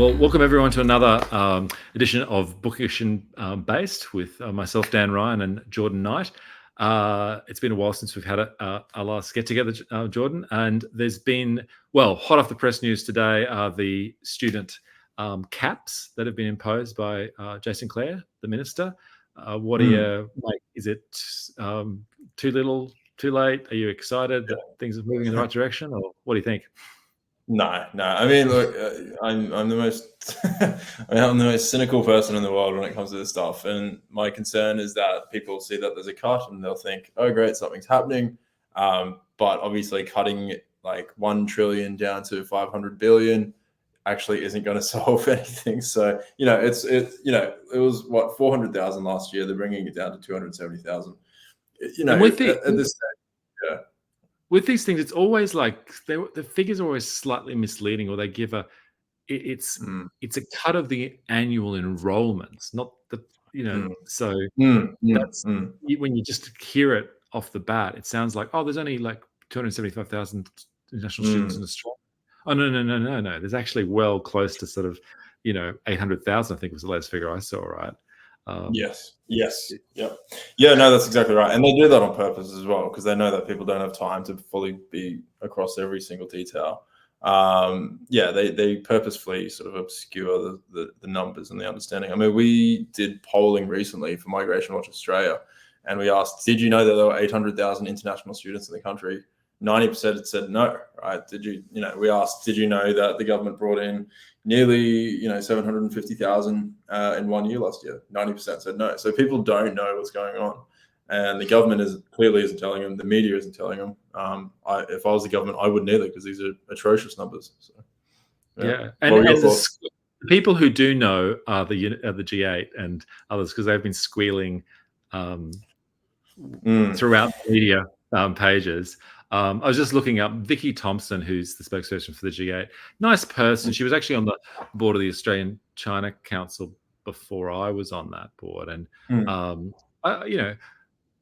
Well, welcome everyone to another edition of Bookish and Based with myself, Dan Ryan, and Jordan Knight. It's been a while since we've had our last get-together, Jordan, and there's been, well, hot off the press news today are the student caps that have been imposed by Jason Clare, the minister. What are you, like, is it too little, too late? Are you excited that things are moving in the right direction, or what do you think? No. I mean, look, I'm the most I'm the most cynical person in the world when it comes to this stuff, and my concern is that people see that there's a cut and they'll think, "Oh, great, something's happening," but obviously, cutting like 1 trillion down to 500 billion actually isn't going to solve anything. So it was what 400,000 last year. They're bringing it down to 270,000. And with At this stage, yeah. With these things, it's always like the figures are always slightly misleading, or they give it's a cut of the annual enrollments, not the So that's when you just hear it off the bat, it sounds like, oh, there's only like 275,000 international students in Australia. Oh no! There's actually well close to sort of 800,000. I think was the latest figure I saw. Right. Yes. Yep. Yeah, no, that's exactly right. And they do that on purpose as well, because they know that people don't have time to fully be across every single detail. They purposefully sort of obscure the numbers and the understanding. I mean, we did polling recently for Migration Watch Australia, and we asked, did you know that there were 800,000 international students in the country? 90% had said no, right? We asked, did you know that the government brought in nearly 750,000 in 1 year last year? 90% said no. So people don't know what's going on, and the government clearly isn't telling them. The media isn't telling them. If I was the government, I wouldn't either, because these are atrocious numbers. So, and the people who do know are the G8 and others, because they've been squealing throughout the media pages. I was just looking up Vicky Thompson, who's the spokesperson for the G8. Nice person. She was actually on the board of the Australian China Council before I was on that board. And,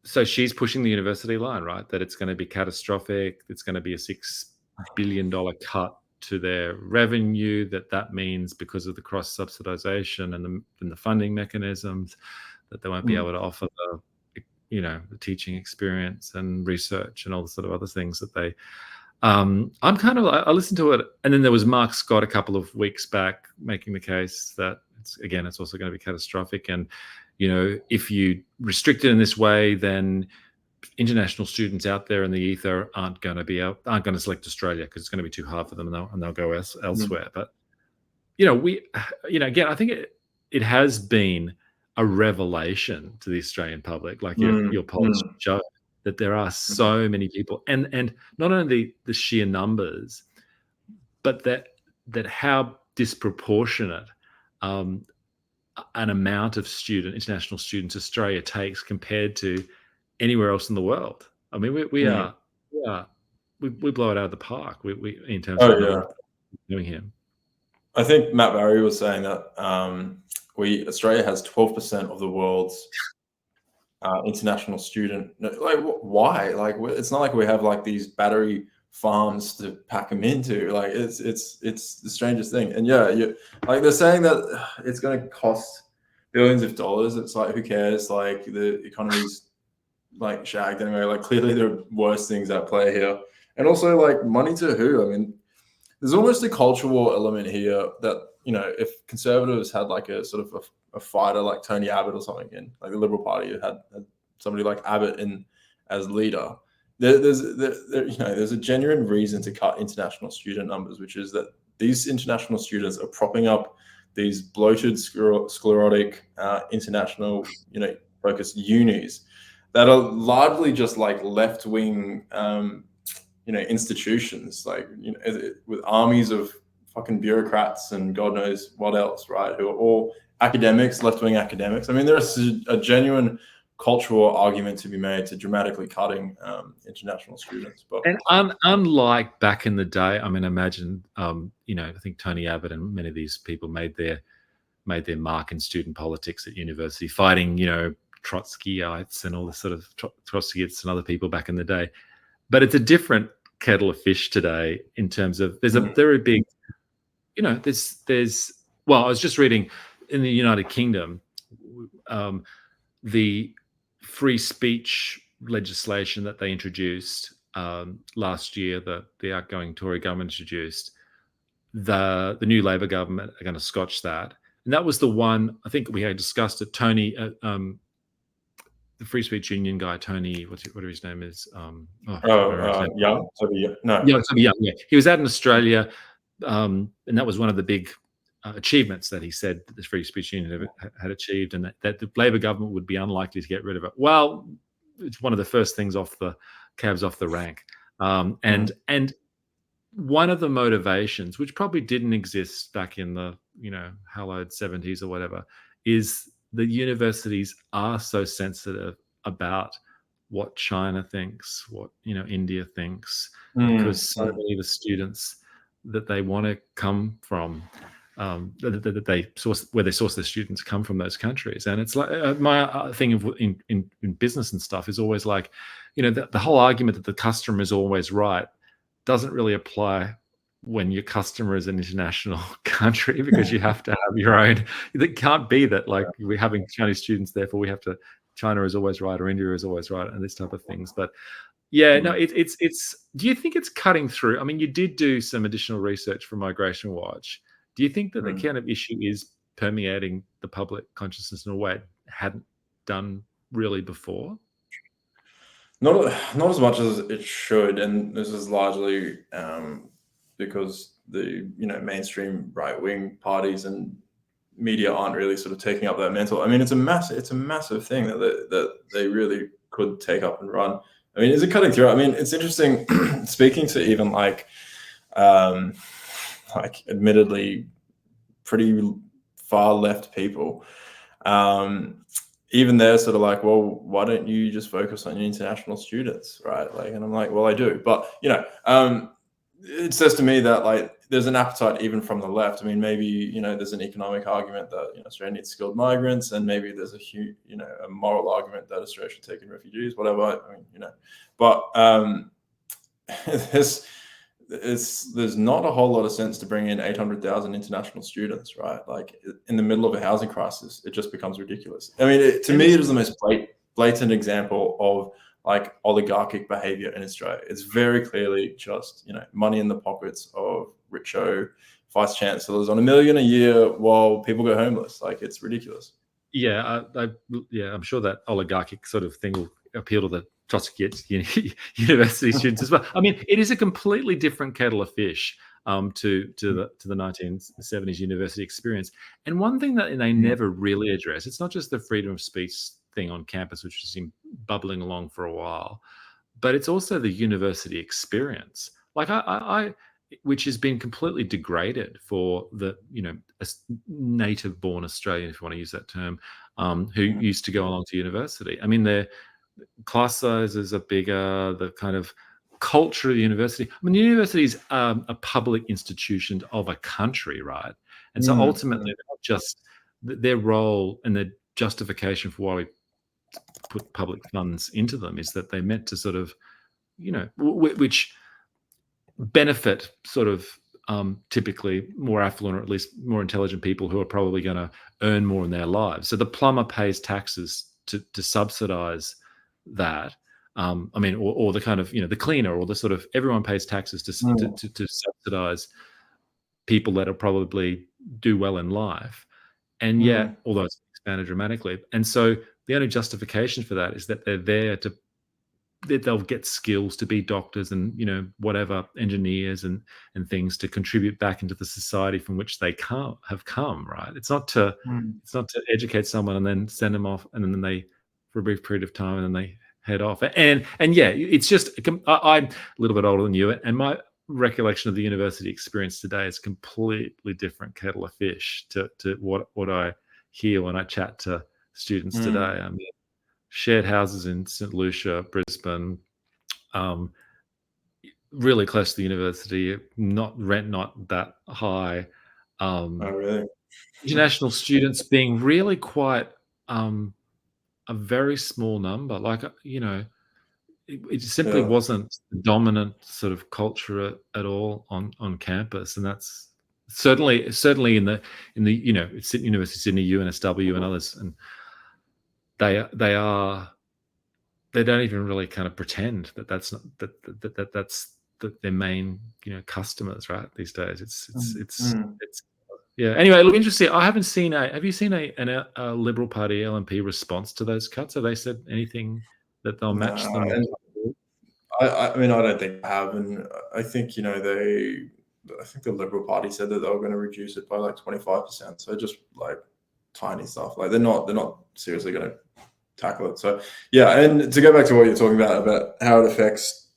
so she's pushing the university line, right? That it's going to be catastrophic. It's going to be a $6 billion cut to their revenue. That means because of the cross-subsidization and the funding mechanisms, that they won't be able to offer the teaching experience and research and all the sort of other things that they I listened to it, and then there was Mark Scott a couple of weeks back making the case that it's also going to be catastrophic, and if you restrict it in this way, then international students out there in the ether aren't going to select Australia because it's going to be too hard for them, and they'll go elsewhere. But again, I think it has been a revelation to the Australian public, like your polls show, that there are so many people, and not only the sheer numbers, but that how disproportionate an amount of international students Australia takes compared to anywhere else in the world. I mean, we blow it out of the park. We in terms of what we're doing here. I think Matt Barrie was saying that Australia has 12% of the world's international student. Like, why? Like, it's not like we have like these battery farms to pack them into. Like, it's the strangest thing. And like they're saying that it's going to cost billions of dollars. It's like, who cares? Like, the economy's like shagged anyway. Like, clearly there are worse things at play here. And also, like, money to who? I mean, there's almost a cultural element here that, if conservatives had like a sort of a fighter like Tony Abbott or something in, like the Liberal Party had somebody like Abbott in as leader, there's a genuine reason to cut international student numbers, which is that these international students are propping up these bloated, sclerotic, international, focused unis that are largely just like left-wing, institutions, like, with armies of fucking bureaucrats and God knows what else, right? Who are all academics, left-wing academics. I mean, there's a genuine cultural argument to be made to dramatically cutting international students. But unlike back in the day, I mean, imagine, I think Tony Abbott and many of these people made their mark in student politics at university, fighting, Trotskyites and all the sort of Trotskyists and other people back in the day. But it's a different kettle of fish today in terms of there's a very big, there's Well, I was just reading in the United Kingdom, um, the free speech legislation that they introduced last year, the outgoing Tory government introduced, the new Labor government are going to scotch that, and that was the one I think we had discussed it. Tony, the free speech union guy, Tony, whatever his name is. Oh, I can't remember his name. Young? Toby, no. Yeah, Toby Young. Yeah, he was out in Australia, and that was one of the big achievements that he said that the free speech union had achieved, and that the Labor government would be unlikely to get rid of it. Well, it's one of the first things off the cabs off the rank, and one of the motivations, which probably didn't exist back in the hallowed 70s or whatever, is the universities are so sensitive about what China thinks, what India thinks, because so many of the students that they want to come from, that they source, where they source their students come from those countries. And it's like my thing of in business and stuff is always like, the whole argument that the customer is always right doesn't really apply when your customer is an international country, because you have to have your own. It can't be that like we're having Chinese students, therefore we have to. China is always right or India is always right, and this type of things. But yeah, no, it's. Do you think it's cutting through? I mean, you did do some additional research for Migration Watch. Do you think that the kind of issue is permeating the public consciousness in a way it hadn't done really before? Not as much as it should, and this is largely because the mainstream right wing parties and media aren't really sort of taking up that mantle. I mean, it's a massive thing that they really could take up and run. I mean, is it cutting through? I mean, it's interesting speaking to even like admittedly pretty far left people. Even they're sort of like, well, why don't you just focus on your international students, right? Like, and I'm like, well, I do, but it says to me that like there's an appetite even from the left. I mean, maybe there's an economic argument that Australia needs skilled migrants, and maybe there's a moral argument that Australia should take in refugees, whatever. I mean, but there's not a whole lot of sense to bring in 800,000 international students, right? Like in the middle of a housing crisis, it just becomes ridiculous. I mean, to me, it is the most blatant example of like oligarchic behavior in Australia. It's very clearly just, money in the pockets of richo vice chancellors on $1 million a year while people go homeless. Like, it's ridiculous. Yeah, I'm sure that oligarchic sort of thing will appeal to the Trotskyist university students as well. I mean, it is a completely different kettle of fish to the 1970s university experience. And one thing that they never really address, it's not just the freedom of speech thing on campus, which has been bubbling along for a while, but it's also the university experience. Like which has been completely degraded for the native-born Australian, if you want to use that term, who used to go along to university. I mean, their class sizes are bigger. The kind of culture of the university. I mean, the university is a public institution of a country, right? And so ultimately, they're not just their role and their justification for why we put public funds into them is that they're meant to sort of, which benefit sort of typically more affluent or at least more intelligent people who are probably going to earn more in their lives. So the plumber pays taxes to subsidize that. I mean, or the kind of, the cleaner or the sort of, everyone pays taxes to subsidize people that will probably do well in life. And yet, although it's expanded dramatically. And so the only justification for that is that they're there that they'll get skills to be doctors and whatever, engineers and things to contribute back into the society from which they have come, right? It's not to educate someone and then send them off and then they for a brief period of time and then they head off. And yeah, it's just I'm a little bit older than you, and my recollection of the university experience today is completely different kettle of fish to what I hear when I chat to students today. I mean, shared houses in St. Lucia, Brisbane, really close to the university, rent not that high. Oh, really? International students being really quite a very small number. Like, it simply wasn't the dominant sort of culture at all on campus, and that's certainly in the University of Sydney, UNSW, and others, and they don't even really kind of pretend that's not that's their main customers, right, these days. It's yeah. Anyway, look, interesting. I haven't seen have you seen a Liberal Party LNP response to those cuts? Have they said anything that they'll match them? I mean, I don't think they have, and I think I think the Liberal Party said that they were going to reduce it by like 25%. So just like tiny stuff. Like they're not seriously going to tackle it. So yeah, and to go back to what you're talking about how it affects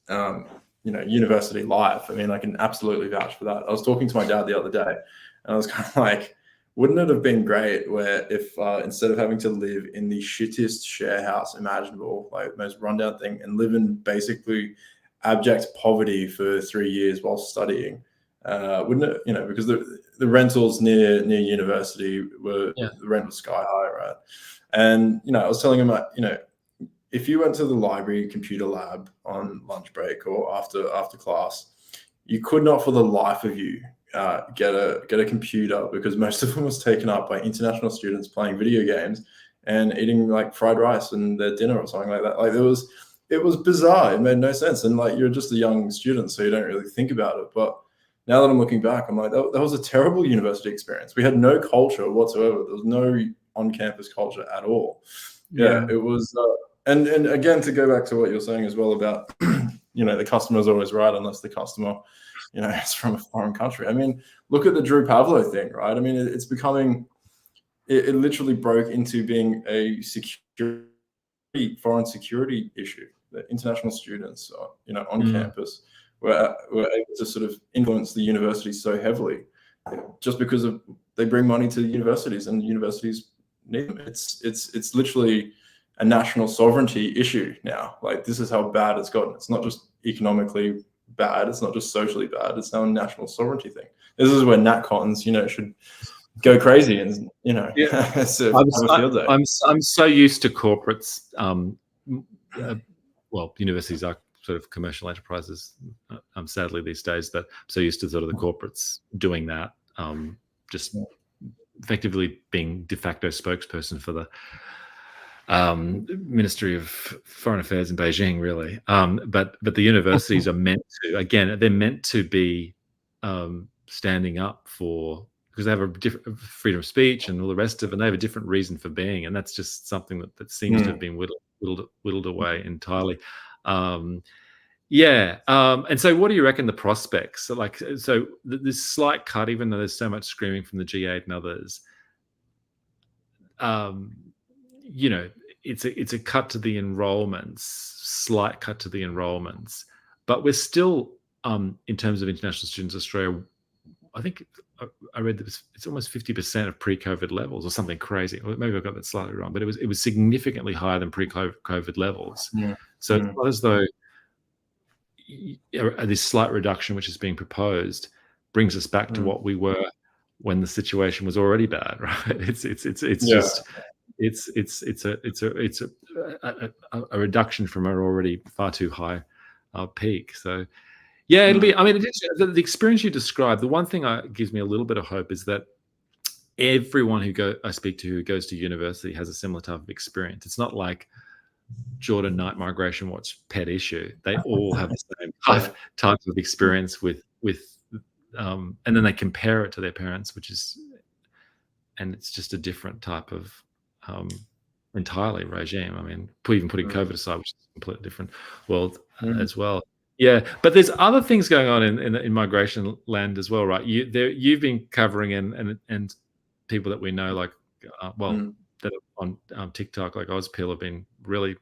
university life. I mean, I can absolutely vouch for that. I was talking to my dad the other day, and I was kind of like, wouldn't it have been great where if instead of having to live in the shittiest share house imaginable, like most rundown thing, and live in basically abject poverty for 3 years while studying, wouldn't it? Because the rentals near university the rent was sky high, right? And I was telling him, if you went to the library computer lab on lunch break or after class, you could not for the life of you get a computer, because most of them was taken up by international students playing video games and eating like fried rice and their dinner or something like that. Like it was bizarre. It made no sense. And like, you're just a young student, so you don't really think about it. But now that I'm looking back, I'm like, that was a terrible university experience. We had no culture whatsoever. There was no on-campus culture at all. Yeah. It was. And again, to go back to what you're saying as well about, the customer's always right unless the customer, is from a foreign country. I mean, look at the Drew Pavlo thing, right? I mean, it's becoming, it literally broke into being a foreign security issue. The international students, on campus were able to sort of influence the university so heavily, just because they bring money to universities, and universities need them. It's literally a national sovereignty issue now. Like, this is how bad it's gotten. It's not just economically bad. It's not just socially bad. It's now a national sovereignty thing. This is where Nat Cons, should go crazy and I'm so used to corporates. Well, universities are sort of commercial enterprises, sadly these days, that I'm so used to sort of the corporates doing that, just effectively being de facto spokesperson for the Ministry of Foreign Affairs in Beijing, really. But the universities are meant to, again, they're meant to be standing up for, because they have a different freedom of speech and all the rest of it, and they have a different reason for being, and that's just something that seems to have been whittled away entirely. And so what do you reckon the prospects? So this slight cut, even though there's so much screaming from the G8 and others, it's a cut to the enrollments, slight cut to the enrollments, but we're still, in terms of international students, Australia, I think I read that it's almost 50% of pre-COVID levels or something crazy. Maybe I got that slightly wrong, but it was significantly higher than pre-COVID levels. So it's not as though this slight reduction, which is being proposed, brings us back to what we were when the situation was already bad, right? It's a reduction from an already far too high peak. So yeah, it'll be. I mean, the experience you described. The one thing gives me a little bit of hope is that everyone I speak to who goes to university has a similar type of experience. It's not like Jordan Night Migration Watch pet issue. They all have the same type of experience with and then they compare it to their parents, and it's just a different type of entirely regime. I mean, even putting COVID aside, which is a completely different world as well. Yeah, but there's other things going on in migration land as well, right? You've been covering and people that we know, like that are on TikTok, like Ozpil, have been really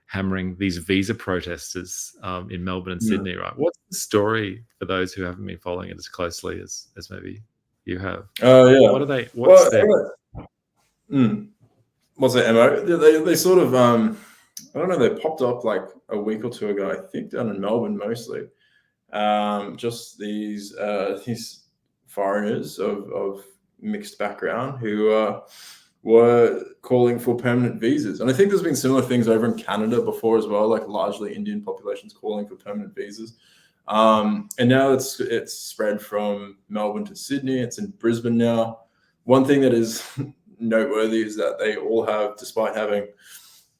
hammering these visa protesters in Melbourne and Sydney, right? What's the story for those who haven't been following it as closely as maybe you have? What are they? What's their? What's their MO? They sort of I don't know. They popped up like a week or two ago, I think, down in Melbourne mostly. Just these foreigners of mixed background who were calling for permanent visas. And I think there's been similar things over in Canada before as well, like largely Indian populations calling for permanent visas. And now it's spread from Melbourne to Sydney. It's in Brisbane now. One thing that is noteworthy is that they all have, despite having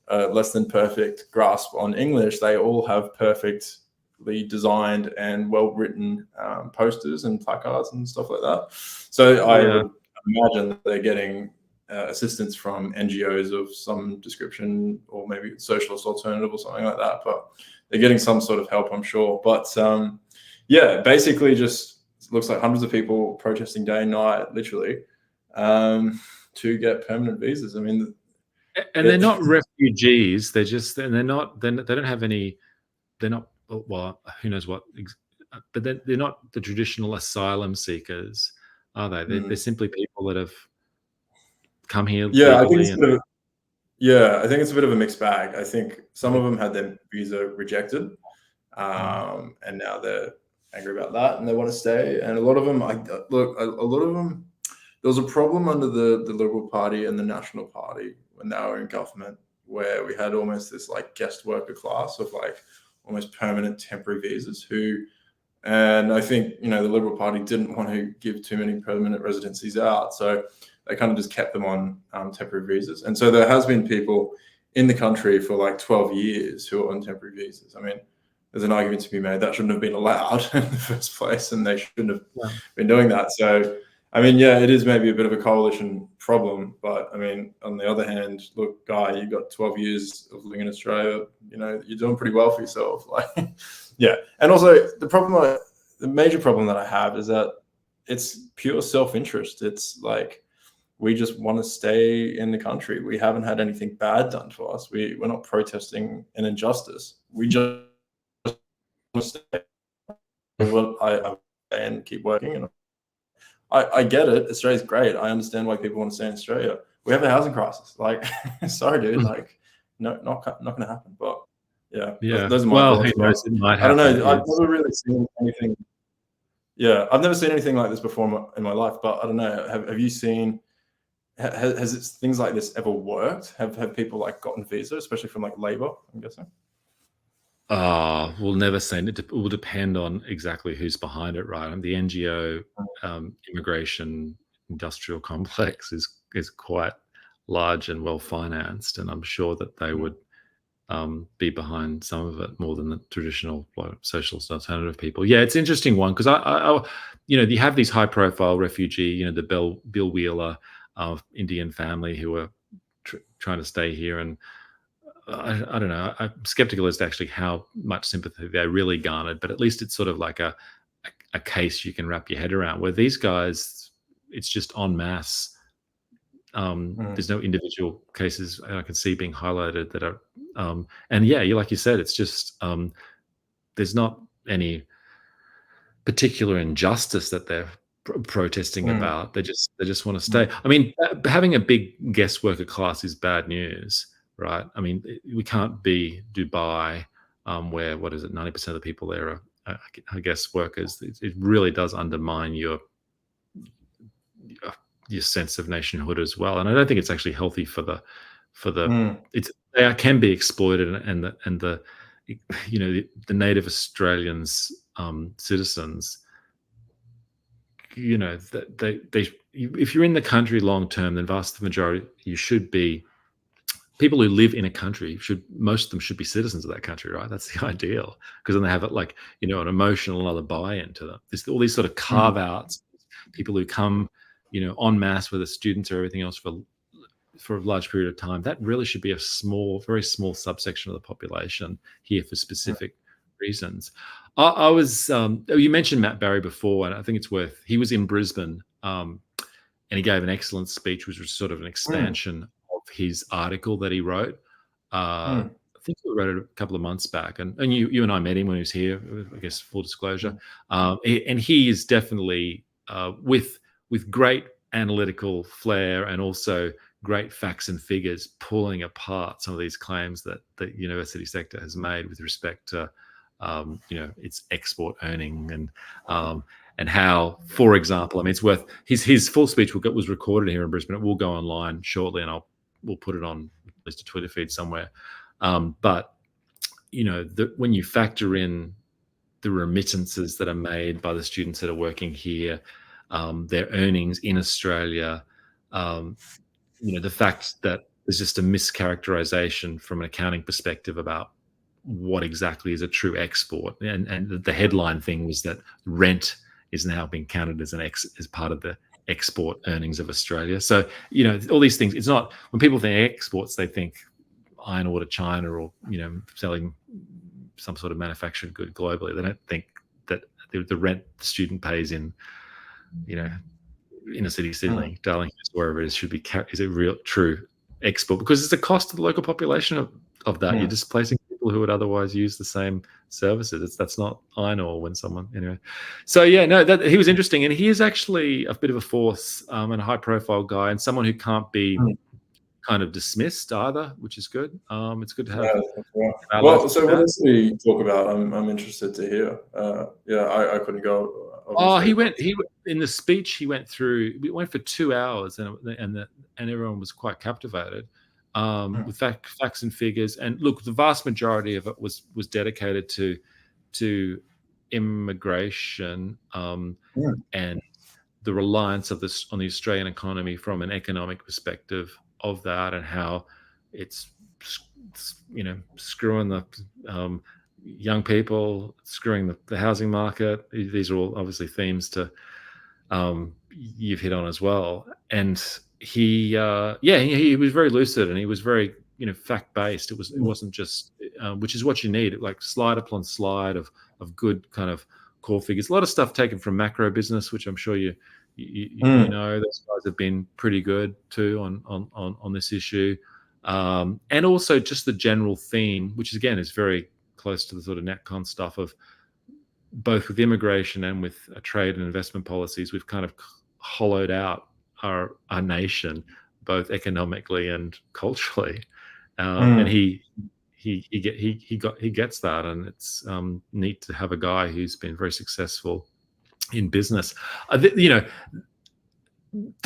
less than perfect grasp on English, they all have perfectly designed and well-written posters and placards and stuff like that. So I would imagine that they're getting assistance from NGOs of some description, or maybe socialist alternative or something like that. But they're getting some sort of help, I'm sure. But yeah, basically just looks like hundreds of people protesting day and night, literally, to get permanent visas. I mean, and they're not refugees. They're just, and they don't have any. They're not. Well, who knows what? But they're not the traditional asylum seekers, are they? They're simply people that have come here yeah, legally. I think it's a bit of a mixed bag. I think some of them had their visa rejected, and now they're angry about that and they want to stay. And a lot of them, there was a problem under the Liberal Party and the National Party when they were in government, where we had almost this like guest worker class of like almost permanent temporary visas and I think, the Liberal Party didn't want to give too many permanent residencies out. So they kind of just kept them on temporary visas. And so there has been people in the country for like 12 years who are on temporary visas. I mean, there's an argument to be made that shouldn't have been allowed in the first place, and they shouldn't have been doing that. So, I mean, yeah, it is maybe a bit of a coalition problem. But I mean, on the other hand, look, Guy, you got 12 years of living in Australia. You're doing pretty well for yourself. Like, yeah. And also the major problem that I have is that it's pure self-interest. It's like, we just want to stay in the country. We haven't had anything bad done to us. We're not protesting an injustice. We just want to stay. I and keep working. And I get it. Australia's great. I understand why people want to stay in Australia. We have a housing crisis. Like, sorry, dude. Like, no, not going to happen. But yeah, those are my thoughts. Who knows, it might I don't happen. know. I've never really seen anything. Yeah, I've never seen anything like this before in my life. But I don't know. Have you seen? Has things like this ever worked? Have people like gotten visa, especially from like Labor, I'm guessing? We'll never say. It will depend on exactly who's behind it, right? And the NGO immigration industrial complex is quite large and well financed, and I'm sure that they would be behind some of it more than the traditional socialist alternative people. Yeah, it's an interesting one because I you have these high profile refugee, the Bill Wheeler Indian family who are trying to stay here, and I don't know. I'm skeptical as to actually how much sympathy they really garnered, but at least it's sort of like a case you can wrap your head around. Where these guys, it's just en masse. There's no individual cases I can see being highlighted that are, and yeah, like you said, it's just there's not any particular injustice that they're protesting about. They just want to stay. I mean, having a big guest worker class is bad news, right? I mean, we can't be Dubai, where 90% of the people there are guest workers. It really does undermine your sense of nationhood as well, and I don't think it's actually healthy for the they can be exploited, and the the native Australians citizens, if you're in the country long term, then vast majority you should be people who live in a country most of them should be citizens of that country, right? That's the ideal, because then they have it like an emotional and other buy-in to them. There's all these sort of carve outs, people who come en masse with the students or everything else for a large period of time. That really should be a very small subsection of the population here for specific reasons. I was you mentioned Matt Barrie before, and I think it's worth. He was in Brisbane, and he gave an excellent speech, which was sort of an expansion of his article that he wrote. I think he wrote it a couple of months back, and you and I met him when he was here. I guess full disclosure, and he is definitely with great analytical flair and also great facts and figures, pulling apart some of these claims that the university sector has made with respect to its export earning and how, for example, I mean, it's worth his full speech was recorded here in Brisbane. It will go online shortly, and we'll put it on at least a Twitter feed somewhere. But when you factor in the remittances that are made by the students that are working here, their earnings in Australia, the fact that there's just a mischaracterization from an accounting perspective about what exactly is a true export. And the headline thing was that rent is now being counted as as part of the export earnings of Australia. So, all these things, it's not, when people think exports, they think iron ore to China or, selling some sort of manufactured good globally. They don't think that the rent the student pays in, inner city Sydney, Darling, wherever it is, should be is a real true export, because it's the cost of the local population of that. You're displacing people who would otherwise use the same services. That's not iron ore when someone, anyway. So yeah, no, that he was interesting, and he is actually a bit of a force, and a high profile guy, and someone who can't be kind of dismissed either, which is good. It's good to have. Well, so what does he talk about? I'm interested to hear. I couldn't go. Oh, he went in the speech. He went for 2 hours, and everyone was quite captivated with facts and figures. And look, the vast majority of it was dedicated to immigration and the reliance of this on the Australian economy from an economic perspective of that, and how it's screwing the young people, screwing the housing market. These are all obviously themes to you've hit on as well. And he was very lucid, and he was very fact based. It wasn't just which is what you need, like slide upon slide of good kind of core figures. A lot of stuff taken from macro business, which I'm sure you know those guys have been pretty good too on this issue, and also just the general theme, which again is very close to the sort of Nat Con stuff of both with immigration and with trade and investment policies. We've kind of hollowed out our nation, both economically and culturally, and he gets that, and it's neat to have a guy who's been very successful in business. The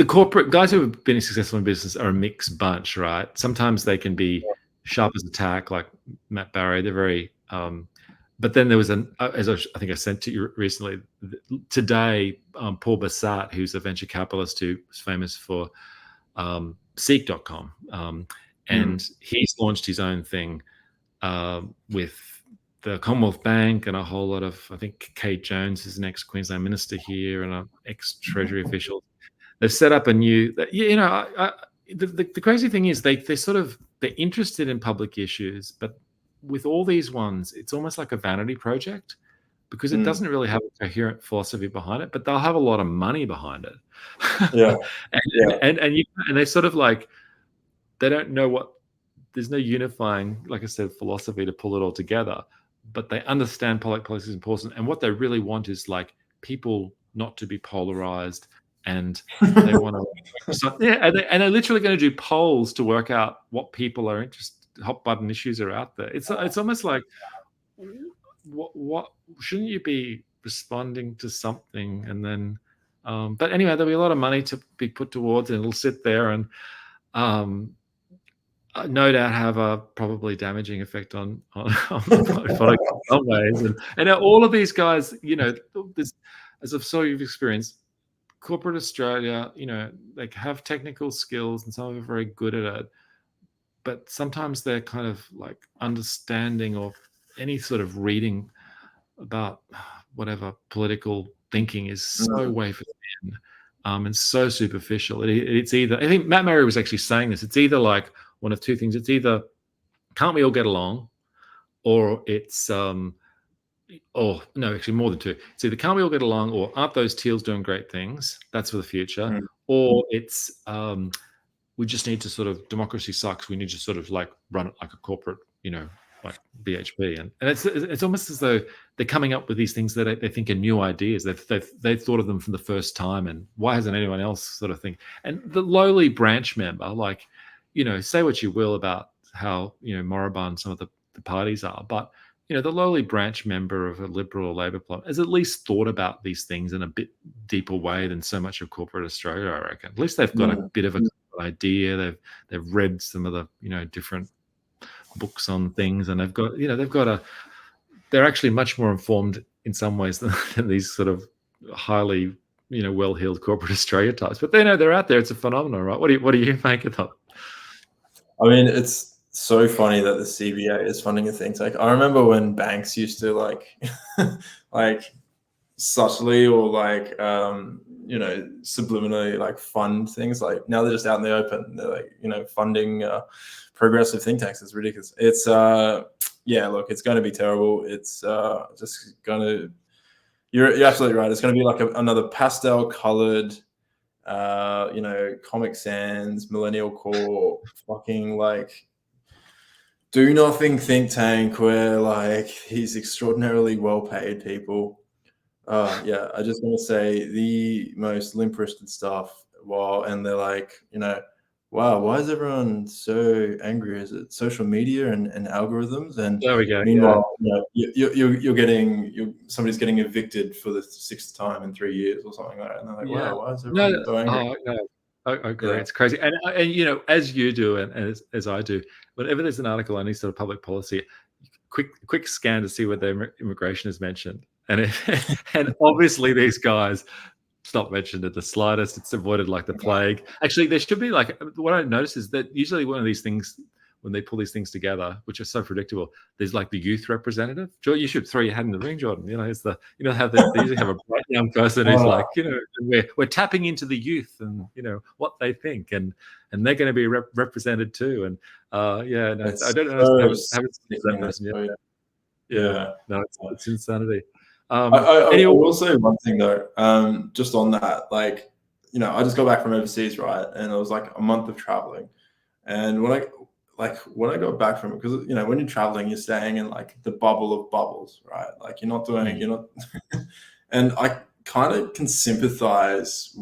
corporate guys who have been successful in business are a mixed bunch, right? Sometimes they can be sharp as a tack, like Matt Barrie. They're very, but then there was as I think I sent to you recently today, Paul Bassat, who's a venture capitalist who's famous for Seek.com, and he's launched his own thing with the Commonwealth Bank and a whole lot of, I think Kate Jones is an ex-Queensland minister here and an ex-Treasury official. They've set up a new, the crazy thing is they're interested in public issues, but with all these ones, it's almost like a vanity project, because it doesn't really have a coherent philosophy behind it, but they'll have a lot of money behind it. And they sort of like, they don't know there's no unifying, like I said, philosophy to pull it all together, but they understand public policy is important. And what they really want is like people not to be polarized, and they want to, and they're literally going to do polls to work out what people are interested, hot button issues are out there. It's almost like, what shouldn't you be responding to something? And then, but anyway, there'll be a lot of money to be put towards, and it'll sit there and, no doubt have a probably damaging effect on product in some ways. And all of these guys, as I've you've experienced, corporate Australia, they have technical skills and some of them are very good at it, but sometimes they're kind of like understanding or any sort of reading about whatever political thinking is so wafer thin, and so superficial. It's either, I think Matt Murray was actually saying this, it's either like one of two things. It's either can't we all get along, or it's or no, actually more than two. It's either can't we all get along, or aren't those teals doing great things? That's for the future. Or it's we just need to sort of, democracy sucks. We need to sort of like run it like a corporate, like BHP. And it's almost as though they're coming up with these things that they think are new ideas. They've thought of them for the first time, and why hasn't anyone else sort of think? And the lowly branch member, like, say what you will about how, moribund some of the parties are, but, the lowly branch member of a Liberal or Labor plot has at least thought about these things in a bit deeper way than so much of corporate Australia, I reckon. At least they've got a bit of an idea. They've read some of the, different books on things, and they're actually much more informed in some ways than these sort of highly, well-heeled corporate Australia types. But they're out there. It's a phenomenon, right? What do you make of that? I mean, it's so funny that the CBA is funding a think tank. I remember when banks used to like subtly or subliminally like fund things. Like now they're just out in the open. They're like funding progressive think tanks. It's ridiculous. It's yeah, look, it's going to be terrible. It's just going to. You're absolutely right. It's going to be like another pastel colored, Comic Sans, Millennial Core, fucking like do nothing think tank where like these extraordinarily well paid people. Yeah, I just want to say the most limp-wristed stuff. Wow, and they're like, wow, why is everyone so angry? Is it social media and algorithms? And There we go. meanwhile, somebody's getting evicted for the 6th time in 3 years or something like that. And they're like, wow, why is everyone so angry? No, I agree. Yeah. It's crazy. And as you do, and as I do, whenever there's an article on any sort of public policy, quick scan to see whether immigration is mentioned. And obviously these guys, it's not mentioned at the slightest. It's avoided like the plague. Actually, there should be like, what I noticed is that usually one of these things, when they pull these things together, which are so predictable, there's like the youth representative. You should throw your hat in the ring, Jordan. It's the, how they usually have a bright young person who's like, we're tapping into the youth and what they think, and they're going to be represented too. And I don't know. Haven't seen that person yet. Yeah. No, it's insanity. I will say one thing though, just on that, like, I just got back from overseas, right? And it was like a month of traveling. And when I got back from it, because, when you're traveling, you're staying in like the bubble of bubbles, right? Like you're not, and I kind of can sympathize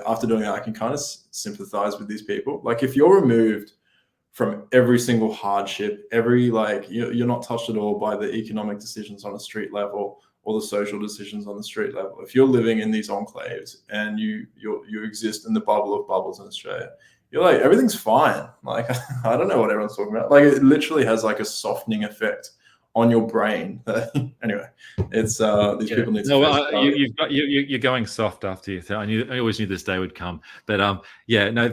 after doing that, I can kind of sympathize with these people. Like if you're removed from every single hardship, you're not touched at all by the economic decisions on a street level or the social decisions on the street level. If you're living in these enclaves and you exist in the bubble of bubbles in Australia, you're like, everything's fine. Like, I don't know what everyone's talking about. Like, it literally has like a softening effect on your brain. Anyway, it's these people need to. You're going soft after you. I always knew this day would come. But oh no,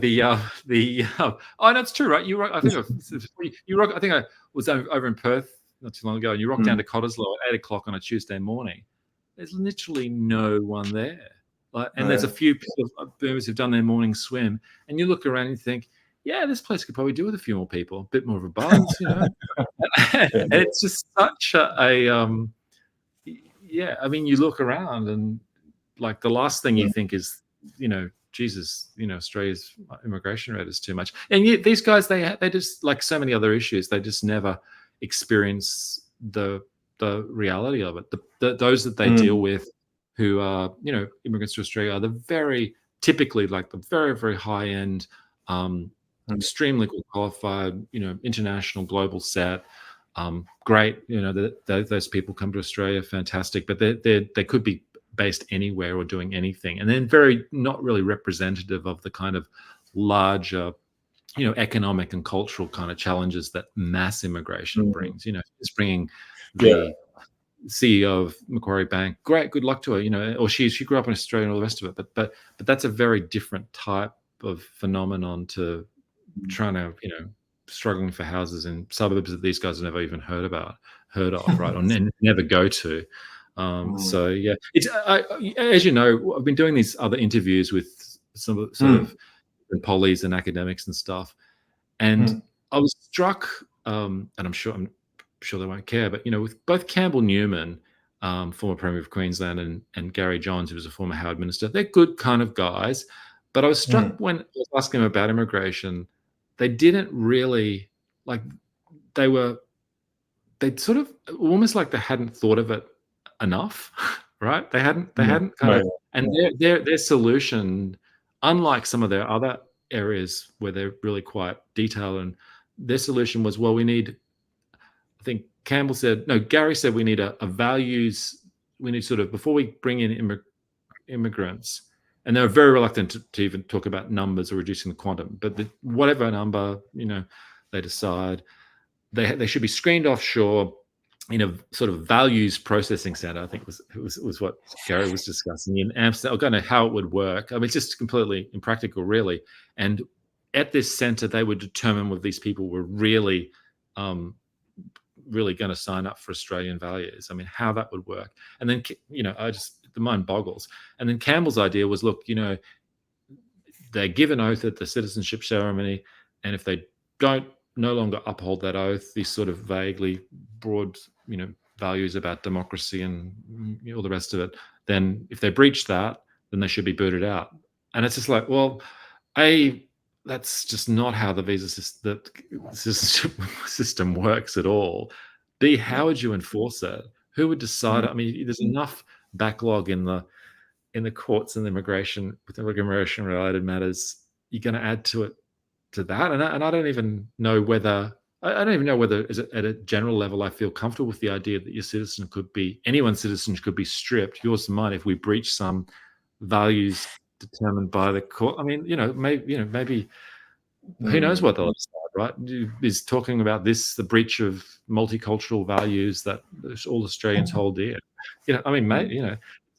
it's true, right? I think I was over in Perth not too long ago, and you rock down to Cottesloe at 8:00 on a Tuesday morning. There's literally no one there. There's a few boomers who've done their morning swim, and you look around and you think, yeah, this place could probably do with a few more people, a bit more of a buzz, And it's just such I mean, you look around and like the last thing you think is, Jesus, Australia's immigration rate is too much. And yet these guys, they just, like so many other issues, they just never experience the reality of it. Those that they deal with, who are, immigrants to Australia, are the very typically like the very, very high end, extremely qualified, international, global set. Great, those people come to Australia, fantastic, but they could be based anywhere or doing anything, and then very not really representative of the kind of larger, economic and cultural kind of challenges that mass immigration brings. It's bringing the CEO of Macquarie Bank. Great, good luck to her. Or she grew up in Australia and all the rest of it. But that's a very different type of phenomenon to trying to, struggling for houses in suburbs that these guys have never even heard of, right? Or never go to. So yeah, it's as you know, I've been doing these other interviews with some sort of pollies and academics and stuff, and I was struck, and I'm sure they won't care, but with both Campbell Newman, former Premier of Queensland, and Gary Johns, who was a former Howard minister, they're good kind of guys. But I was struck when I was asking them about immigration, they didn't really they sort of almost like they hadn't thought of it enough, right? They hadn't kind of, and their solution, unlike some of their other areas where they're really quite detailed, and their solution was, well, we need, I think Gary said we need a values, we need sort of, before we bring in immigrants, and they're very reluctant to even talk about numbers or reducing the quantum, but whatever number, they decide, they should be screened offshore, in a sort of values processing center. I think was what Gary was discussing in Amsterdam. I don't know how it would work. I mean, it's just completely impractical, really. And at this center, they would determine whether these people were really, really going to sign up for Australian values. I mean, how that would work. And then, the mind boggles. And then Campbell's idea was, look, they give an oath at the citizenship ceremony, and if they don't no longer uphold that oath, these sort of vaguely broad, values about democracy and all the rest of it, then if they breach that, then they should be booted out. And it's just like, well, that's just not how the visa system works at all. B, how would you enforce it? Who would decide? I mean, there's enough backlog in the courts and immigration with immigration related matters. You're going to add to that, and I don't even know whether at a general level I feel comfortable with the idea that anyone's citizen could be stripped, yours and mine, if we breach some values determined by the court. I mean, maybe who knows what they'll decide, right? Is talking about the breach of multicultural values that all Australians hold dear. I mean, mate,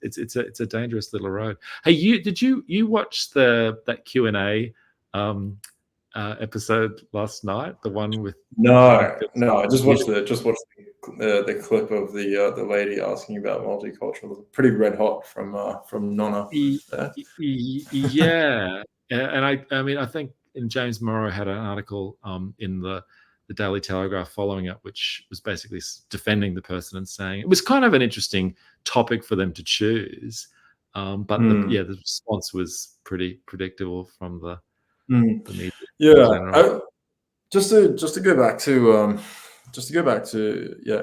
it's a dangerous little road. Hey, did you watch that Q&A episode last night? The one with no, I just watched the clip of the lady asking about multicultural. Pretty red hot from Nonna. Yeah, and I mean, I think James Morrow had an article in the Daily Telegraph following it, which was basically defending the person and saying it was kind of an interesting topic for them to choose, but the response was pretty predictable from the media. Yeah, just to go back to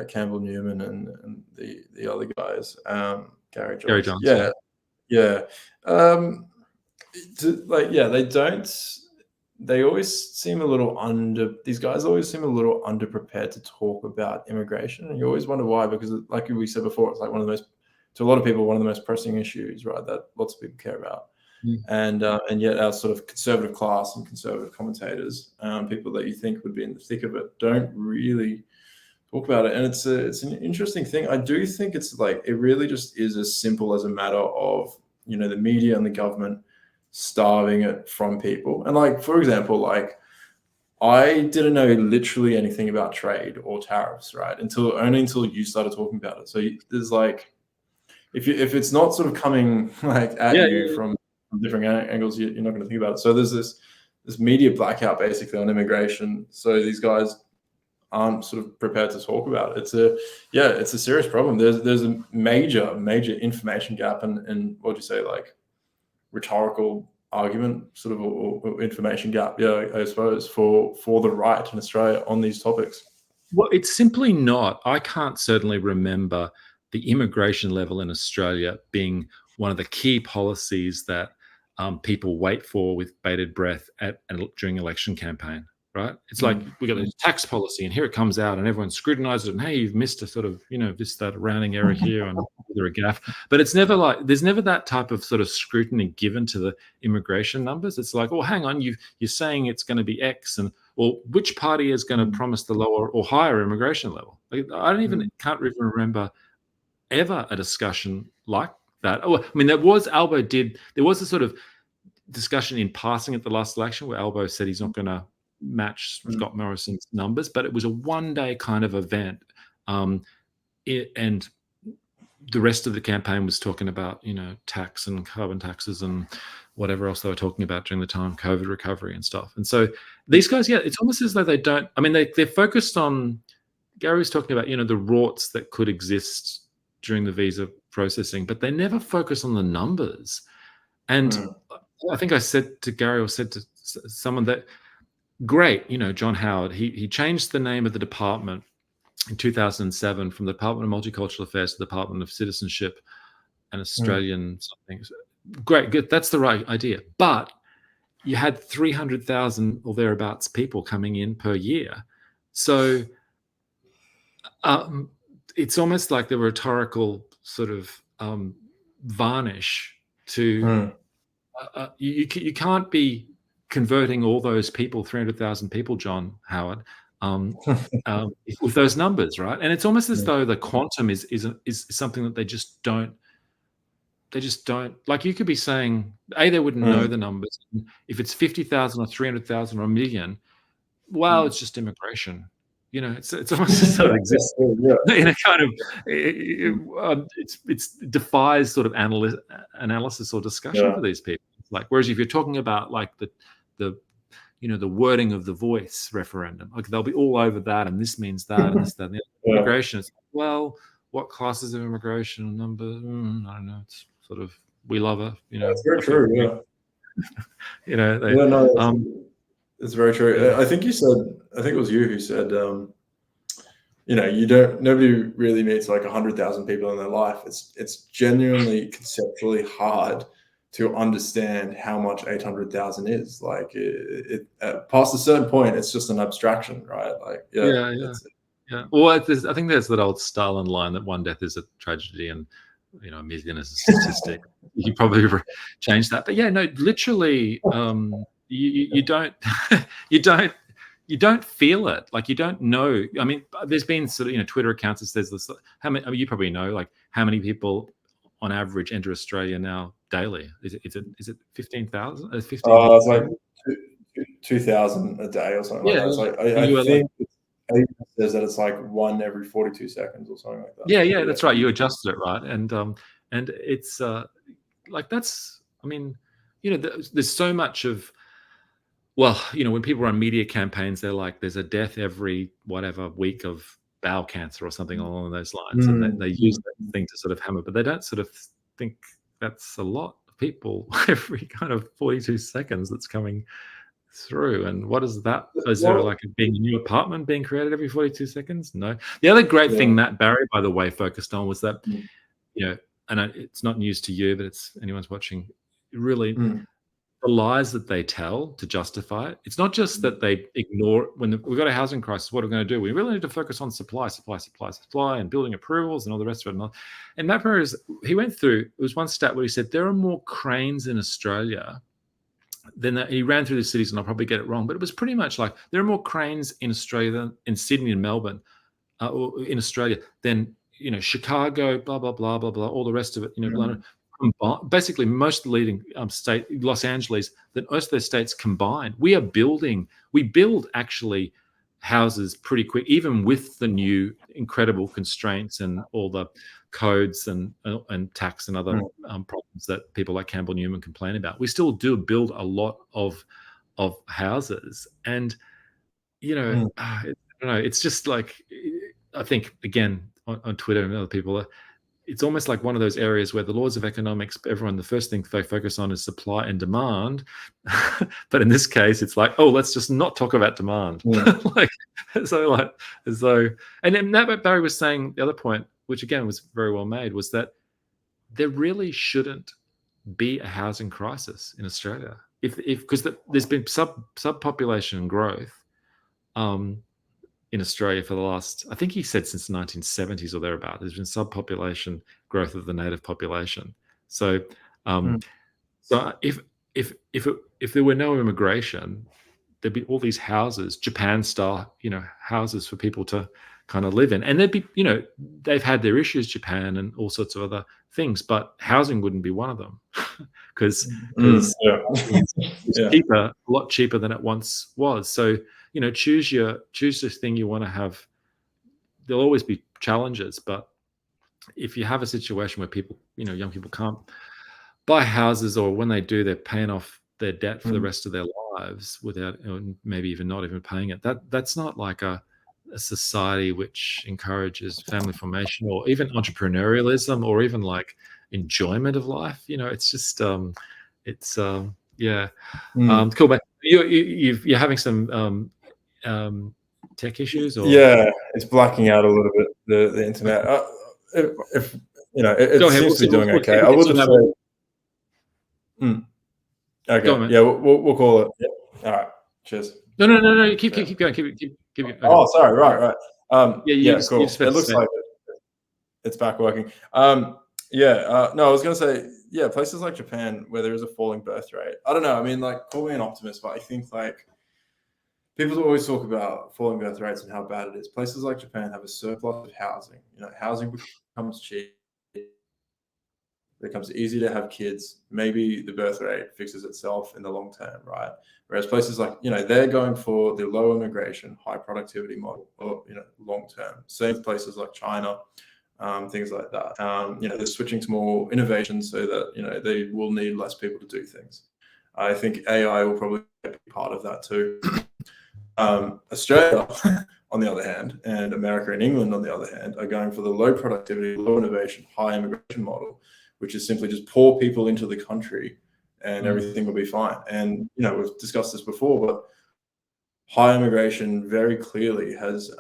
Campbell Newman and the other guys, Gary Johnson. Yeah. They always seem a little these guys always seem a little underprepared to talk about immigration, and you always wonder why, because like we said before, it's like to a lot of people, one of the most pressing issues, right, that lots of people care about. And yet our sort of conservative class and conservative commentators, people that you think would be in the thick of it, don't really talk about it. And it's an interesting thing. I do think it's like, it really just is as simple as a matter of, the media and the government starving it from people. And like, for example, like I didn't know literally anything about trade or tariffs, right? Only until you started talking about it. So there's like, if it's not sort of coming like at you from different angles, you're not going to think about it. So there's this media blackout basically on immigration. So these guys aren't sort of prepared to talk about it. It's a serious problem. There's a major information gap and what do you say, like rhetorical argument sort of or information gap, I suppose, for the right in Australia on these topics. Well, it's simply not. I can't certainly remember the immigration level in Australia being one of the key policies that people wait for with bated breath during election campaign, right? It's like we got a tax policy and here it comes out and everyone scrutinizes it and, hey, you've missed a sort of, that rounding error here and either a gaffe. But it's never like, there's never that type of sort of scrutiny given to the immigration numbers. It's like, oh, hang on, you're saying it's going to be X, and or which party is going to promise the lower or higher immigration level? Like, can't even remember ever a discussion like that. Oh, I mean, there was a sort of discussion in passing at the last election where Albo said he's not going to match Scott Morrison's numbers, but it was a one-day kind of event, and the rest of the campaign was talking about tax and carbon taxes and whatever else they were talking about during the time, COVID recovery and stuff. And so these guys, it's almost as though they don't. I mean, they're focused on. Gary was talking about the rorts that could exist during the visa processing, but they never focus on the numbers. And I think I said to Gary or said to someone that, great, John Howard, he changed the name of the department in 2007 from the Department of Multicultural Affairs to the Department of Citizenship and Australian something. Great, good. That's the right idea. But you had 300,000 or thereabouts people coming in per year. So it's almost like the rhetorical sort of varnish to you can't be converting all those people, 300,000 people, John Howard, with those numbers, right? And it's almost as though the quantum is something that they just don't. They just don't, like, you could be saying, they wouldn't know the numbers. If it's 50,000 or 300,000 or a million, well, it's just immigration. You know, it's almost as though it exists in a kind of, it defies sort of analysis or discussion for these people. Like, whereas if you're talking about like the the wording of the voice referendum, like they'll be all over that, and this means that, and this, that, and the immigration. It's well, what classes of immigration number? I don't know. It's sort of, we love her. That's very true. It's very true. I think you said, I think it was you who said, nobody really meets like 100,000 people in their life. It's genuinely conceptually hard to understand how much 800,000 is. Like it past a certain point, it's just an abstraction, right? Like, yeah. Well, I think there's that old Stalin line that one death is a tragedy and a million is a statistic. You probably change that, but no, literally, you don't you don't feel it. Like, you don't know. I mean, there's been sort of Twitter accounts that says this. How many? I mean, you probably know, like, how many people on average enter Australia now daily? Is it 15,000? 15? It's like 2,000 a day or something like that. It's like I think it says that it's like one every 42 seconds or something like that. Yeah, that's right. You adjusted it, right? And it's like, that's, I mean, there's so much of, well, when people run media campaigns, they're like, there's a death every whatever week of bowel cancer or something along those lines, and they use that thing to sort of hammer, but they don't sort of think that's a lot of people every kind of 42 seconds that's coming through. And what is that? Is there like a new apartment being created every 42 seconds? No. The other great thing Matt Barrie, by the way, focused on was that, and it's not news to you, but it's anyone's watching, really, the lies that they tell to justify it. It's not just that they ignore, when we've got a housing crisis, what are we going to do? We really need to focus on supply, and building approvals and all the rest of it. And Matt Barrie, he went through, it was one stat where he said there are more cranes in Australia. Then he ran through the cities, and I'll probably get it wrong, but it was pretty much like, there are more cranes in Australia than in Sydney and Melbourne, or in Australia, than Chicago, blah blah blah blah blah, all the rest of it. Basically, most of the leading state, Los Angeles, that most of their states combined. We build actually houses pretty quick, even with the new incredible constraints and all the codes and tax and other problems that people like Campbell Newman complain about. We still do build a lot of houses, and I don't know. It's just like, I think, again, on Twitter and other people, it's almost like one of those areas where the laws of economics, everyone, the first thing they focus on is supply and demand. But in this case, it's like, oh, let's just not talk about demand. And then Nat Barrie was saying, the other point, which again was very well made, was that there really shouldn't be a housing crisis in Australia, because there's been subpopulation growth in Australia for the last, I think he said, since the 1970s or thereabout. There's been subpopulation growth of the native population. So, so if there were no immigration, there'd be all these houses, Japan style, houses for people to kind of live in, and there'd be, they've had their issues, Japan, and all sorts of other things, but housing wouldn't be one of them, because it's cheaper, a lot cheaper than it once was. So, choose the thing you want to have. There'll always be challenges, but if you have a situation where people, young people can't buy houses, or when they do, they're paying off their debt for the rest of their lives without, maybe even not even paying it. That's not like a society which encourages family formation or even entrepreneurialism or even like enjoyment of life. It's just cool. But you're having some tech issues, or it's blacking out a little bit, the internet. If it seems to be doing okay. I will just say, okay, we'll call it. All right, cheers. No, you keep going, keep going. Oh, sorry, right. Cool. It looks like it's back working. No, I was gonna say, places like Japan, where there is a falling birth rate. I don't know. I mean, like, call me an optimist, but I think like people always talk about falling birth rates and how bad it is. Places like Japan have a surplus of housing. Housing becomes cheap. It becomes easy to have kids. Maybe the birth rate fixes itself in the long term, right? Whereas places like, they're going for the low immigration, high productivity model, or, long term. Same with places like China, things like that. They're switching to more innovation so that, they will need less people to do things. I think AI will probably be part of that too. Australia, on the other hand, and America and England, on the other hand, are going for the low productivity, low innovation, high immigration model, which is simply just pour people into the country and everything will be fine. And, we've discussed this before, but high immigration very clearly has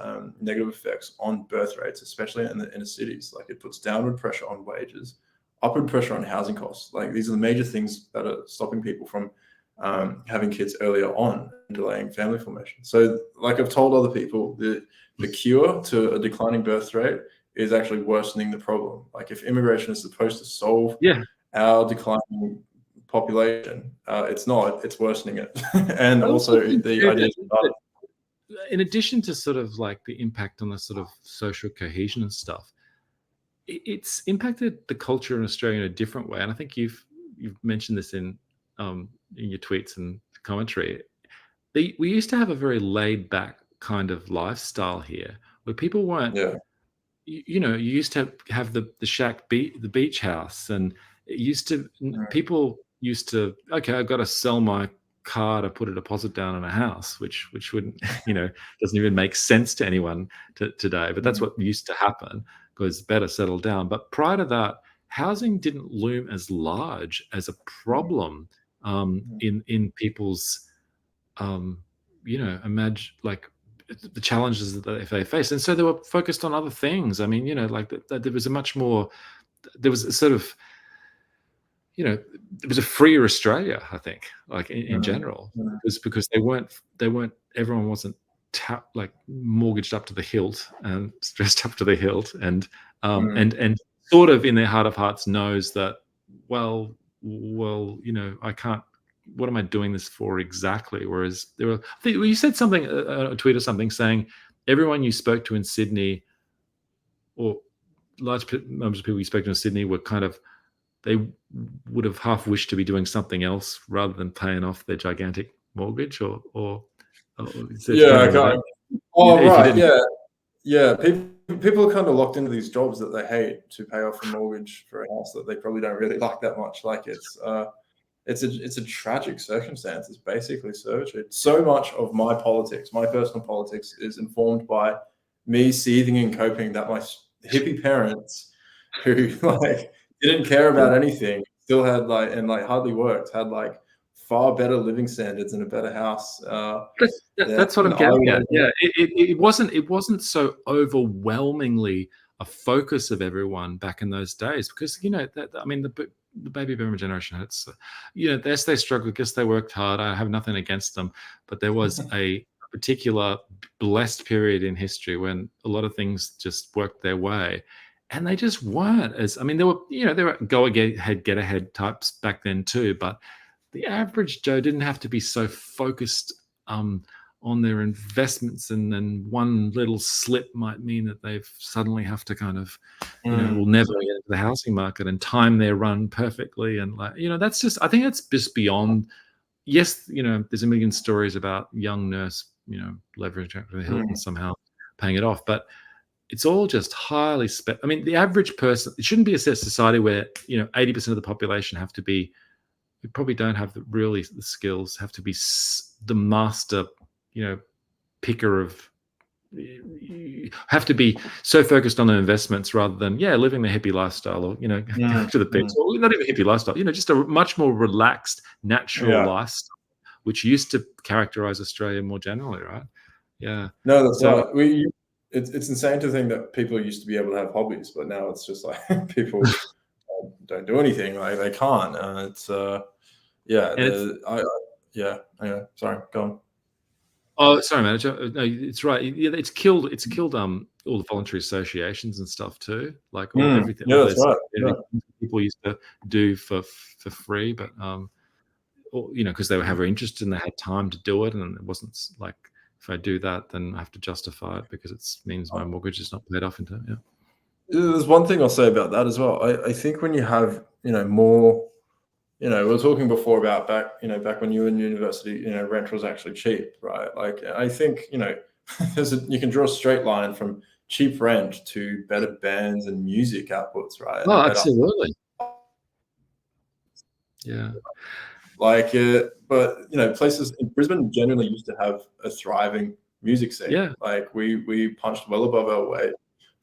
negative effects on birth rates, especially in the inner cities. Like, it puts downward pressure on wages, upward pressure on housing costs. Like, these are the major things that are stopping people from having kids earlier on and delaying family formation. So, like I've told other people, the cure to a declining birth rate is actually worsening the problem. Like, if immigration is supposed to solve our declining population, it's not, it's worsening it. And also the idea that in addition to sort of like the impact on the sort of social cohesion and stuff, it's impacted the culture in Australia in a different way. And I think you've mentioned this in your tweets and commentary. We used to have a very laid back kind of lifestyle here where people weren't, you used to have the shack the beach house, and it used to, people used to, okay, I've got to sell my car to put a deposit down in a house, which wouldn't, doesn't even make sense to anyone today. But that's what used to happen, because better settle down. But prior to that, housing didn't loom as large as a problem in people's, imagine like the challenges that they face. And so they were focused on other things. I mean, like there was a much more, there was a sort of, it was a freer Australia, I think, like in general, because they weren't, everyone wasn't like mortgaged up to the hilt and stressed up to the hilt, and sort of in their heart of hearts knows that, well, I can't, what am I doing this for exactly? Whereas there were, I think you said something, a tweet or something, saying everyone you spoke to in Sydney, or large numbers of people you spoke to in Sydney, were kind of, they would have half wished to be doing something else rather than paying off their gigantic mortgage, or right. People are kind of locked into these jobs that they hate to pay off a mortgage for a house that they probably don't really like that much. Like, it's a tragic circumstance. It's basically servitude. So much of my politics, my personal politics, is informed by me seething and coping that my hippie parents, who like didn't care about anything, still had hardly worked, had like far better living standards and a better house. That's what I'm getting at. Yeah, it wasn't so overwhelmingly a focus of everyone back in those days, because I mean the baby boomer generation, it's yes, they struggled, guess they worked hard. I have nothing against them, but there was a particular blessed period in history when a lot of things just worked their way, and they just weren't as, I mean, there were go ahead, get ahead types back then too, but the average Joe didn't have to be so focused on their investments, and then one little slip might mean that they suddenly have to kind of, will never get into the housing market and time their run perfectly. And that's just, I think that's just beyond. Yes, there's a million stories about young nurse, leveraging up to the hilt and somehow paying it off, but it's all just highly I mean, the average person, it shouldn't be a society where 80% of the population have to be, who probably don't have the skills, have to be the master, picker of, have to be so focused on their investments rather than living the hippie lifestyle, or going to the beach, or not even hippie lifestyle, just a much more relaxed, natural lifestyle, which used to characterize Australia more generally, right? Yeah. No, that's right. It's insane to think that people used to be able to have hobbies, but now it's just like people don't do anything. Like, they can't. Anyway, sorry, go on. Oh, sorry, man. No, it's right. Yeah, it's killed all the voluntary associations and stuff too. Like everything. Yeah, that's right. Everything people used to do for free, but because they were very interested and they had time to do it, and it wasn't like if I do that, then I have to justify it because it means my mortgage is not paid off in time. Yeah. There's one thing I'll say about that as well. I think when you have, more, we were talking before about back when you were in university, rent was actually cheap, right? Like, I think, you can draw a straight line from cheap rent to better bands and music outputs, right? Oh, And better, absolutely. Yeah. like, but places in Brisbane generally used to have a thriving music scene. Yeah. Like, we punched well above our weight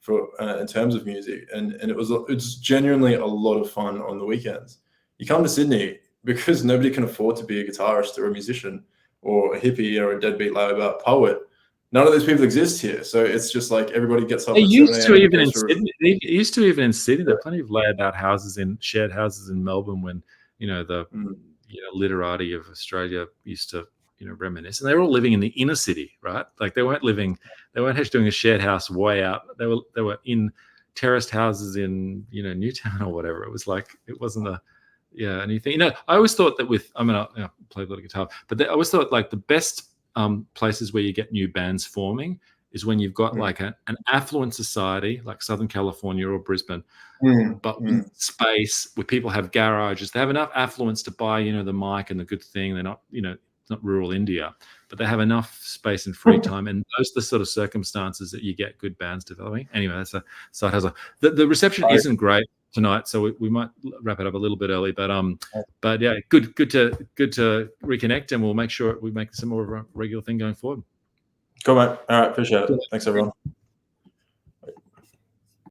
for in terms of music, and it's genuinely a lot of fun on the weekends. You come to Sydney because nobody can afford to be a guitarist or a musician or a hippie or a deadbeat labour poet. None of those people exist here, so it's just like everybody gets up They at 7 used a.m. to and even in goes through. Sydney. They used to even in Sydney. There are plenty of laid out houses in shared houses in Melbourne when the literati of Australia used to reminisce, and they were all living in the inner city, right? Like they weren't actually doing a shared house way out. They were in terraced houses in Newtown or whatever. It was like it wasn't anything. I always thought that with I play a lot of guitar, but I always thought like the best places where you get new bands forming is when you've got like an affluent society like Southern California or Brisbane, but with space where people have garages. They have enough affluence to buy, the mic and the good thing. They're not, it's not rural India, but they have enough space and free time. And those are the sort of circumstances that you get good bands developing. Anyway, that's a side hustle. The reception isn't great tonight, so we might wrap it up a little bit early. But yeah, good to reconnect, and we'll make sure we make some more of a regular thing going forward. Cool, mate. All right, appreciate it. Thanks, everyone.